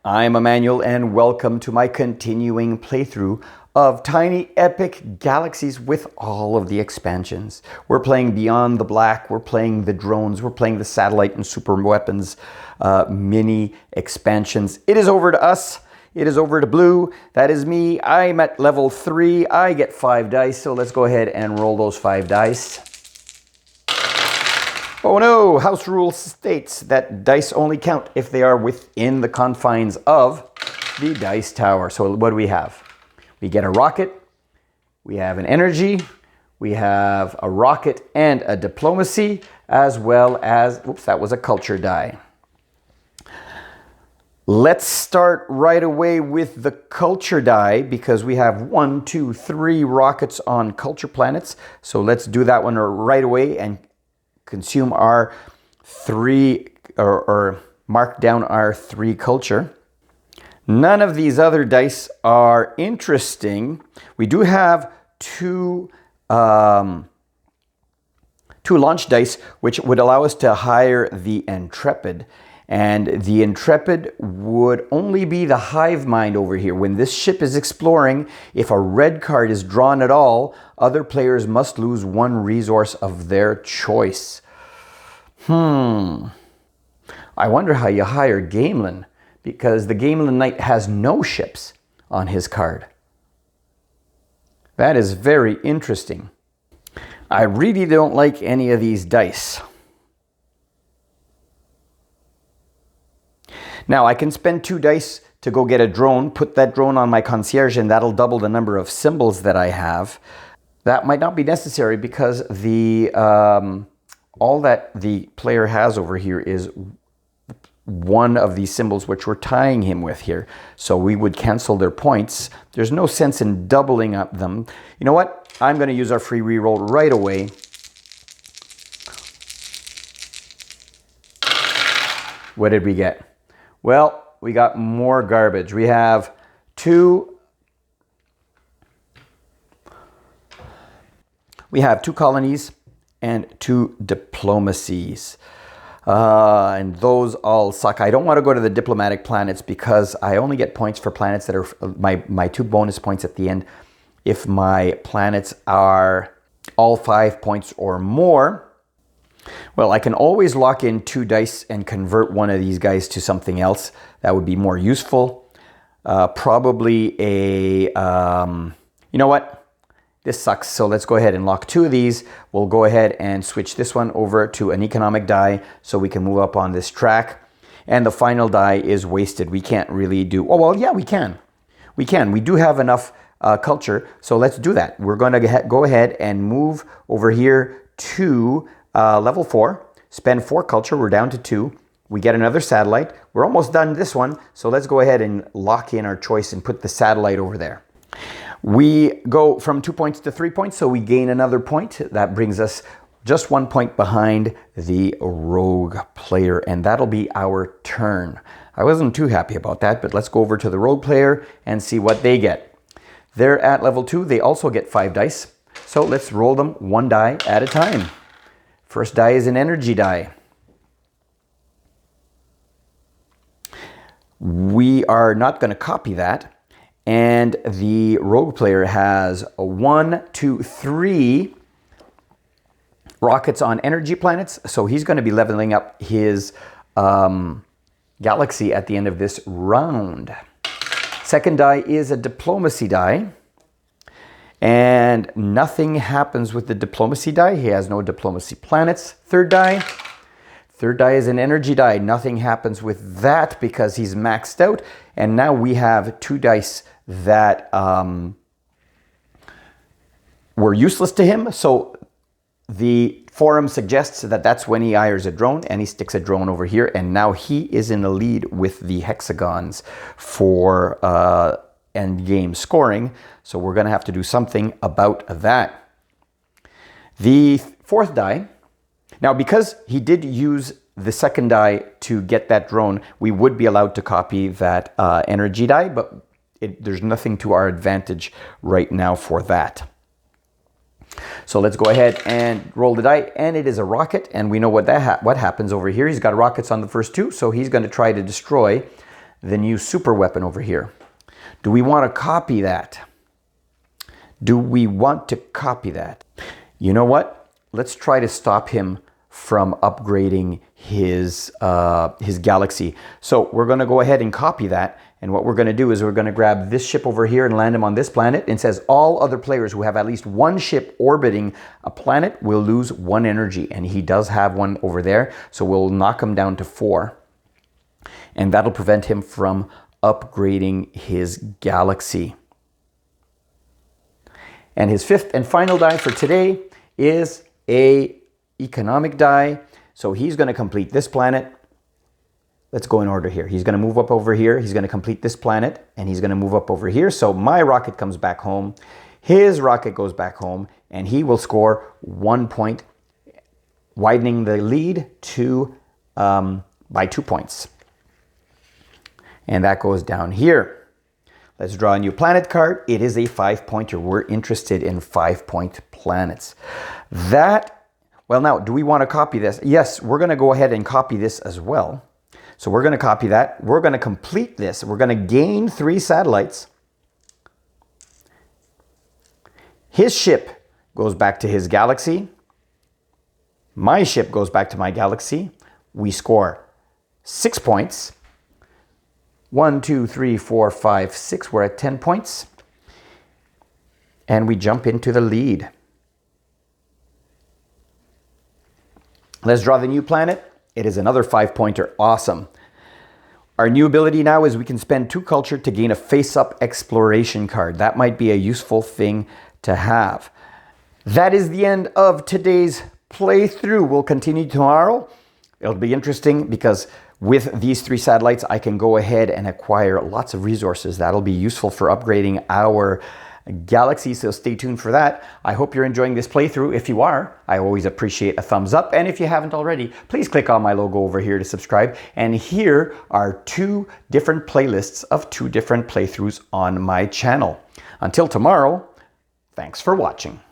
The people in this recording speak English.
I'm Emmanuel and welcome to my continuing playthrough of Tiny Epic Galaxies with all of the expansions. We're playing Beyond the Black, we're playing the drones, we're playing the satellite and super weapons mini expansions. It is over to us. It is over to Blue. That is me. I'm at level 3. I get 5 dice, so let's go ahead and roll those 5 dice. Oh no, house rule states that dice only count if they are within the confines of the dice tower. So what do we have? We get a rocket, we have an energy, we have a rocket and a diplomacy, as well as, oops, that was a culture die. Let's start right away with the culture die because we have 1, 2, 3 rockets on culture planets. So let's do that one right away and consume our 3 or mark down our 3 culture. None of these other dice are interesting. We do have 2 launch dice, which would allow us to hire the Intrepid. And the Intrepid would only be the hive mind over here. When this ship is exploring, if a red card is drawn at all, other players must lose 1 resource of their choice. I wonder how you hire Gamelin, because the Gamelin Knight has no ships on his card. That is very interesting. I really don't like any of these dice. Now I can spend 2 dice to go get a drone, put that drone on my concierge, and that'll double the number of symbols that I have. That might not be necessary because the all that the player has over here is one of these symbols which we're tying him with here. So we would cancel their points. There's no sense in doubling up them. You know what? I'm going to use our free reroll right away. What did we get? Well, we got more garbage. We have 2 colonies and 2 diplomacies. And those all suck. I don't want to go to the diplomatic planets because I only get points for planets that are my 2 bonus points at the end. If my planets are all 5 points or more, well, I can always lock in 2 dice and convert one of these guys to something else. That would be more useful. Probably a, you know what? This sucks. So let's go ahead and lock 2 of these. We'll go ahead and switch this one over to an economic die so we can move up on this track. And the final die is wasted. We can't really do, oh, well, yeah, we can. We can. We do have enough culture. So let's do that. We're going to go ahead and move over here to level 4, spend 4 culture, we're down to 2. We get another satellite. We're almost done this one, so let's go ahead and lock in our choice and put the satellite over there. We go from 2 points to 3 points, so we gain another point. That brings us just 1 point behind the rogue player, and that'll be our turn. I wasn't too happy about that, but let's go over to the rogue player and see what they get. They're at level 2. They also get 5 dice, so let's roll them 1 die at a time. First die is an energy die. We are not going to copy that. And the rogue player has 1, 2, 3 rockets on energy planets. So he's going to be leveling up his galaxy at the end of this round. Second die is a diplomacy die. And nothing happens with the diplomacy die. He has no diplomacy planets. Third die is an energy die. Nothing happens with that because he's maxed out. And now we have 2 dice that were useless to him. So the forum suggests that that's when he hires a drone, and he sticks a drone over here. And now he is in the lead with the hexagons for end game scoring. So we're going to have to do something about that. The 4th die, now because he did use the 2nd die to get that drone, we would be allowed to copy that energy die, but there's nothing to our advantage right now for that. So let's go ahead and roll the die, and it is a rocket, and we know what happens over here. He's got rockets on the first 2, so he's going to try to destroy the new super weapon over here. Do we want to copy that? Do we want to copy that? You know what? Let's try to stop him from upgrading his Galaxy. So we're going to go ahead and copy that. And what we're going to do is we're going to grab this ship over here and land him on this planet. And it says all other players who have at least one ship orbiting a planet will lose 1 energy. And he does have one over there. So we'll knock him down to 4. And that'll prevent him from upgrading his Galaxy. And his 5th and final die for today is a economic die. So he's going to complete this planet. Let's go in order here. He's going to move up over here. He's going to complete this planet, and he's going to move up over here. So my rocket comes back home. His rocket goes back home, and he will score 1 point, widening the lead by 2 points. And that goes down here. Let's draw a new planet card. It is a 5-pointer. We're interested in 5-point planets. Well, now, do we want to copy this? Yes, we're going to go ahead and copy this as well. So we're going to copy that. We're going to complete this. We're going to gain 3 satellites. His ship goes back to his Galaxy. My ship goes back to my Galaxy. We score 6 points. 1, 2, 3, 4, 5, 6. We're at 10 points. And we jump into the lead. Let's draw the new planet. It is another 5-pointer. Awesome. Our new ability now is we can spend 2 culture to gain a face-up exploration card. That might be a useful thing to have. That is the end of today's playthrough. We'll continue tomorrow. It'll be interesting because with these 3 satellites, I can go ahead and acquire lots of resources. That'll be useful for upgrading our Galaxy, so stay tuned for that. I hope you're enjoying this playthrough. If you are, I always appreciate a thumbs up. And if you haven't already, please click on my logo over here to subscribe. And here are 2 different playlists of 2 different playthroughs on my channel. Until tomorrow, thanks for watching.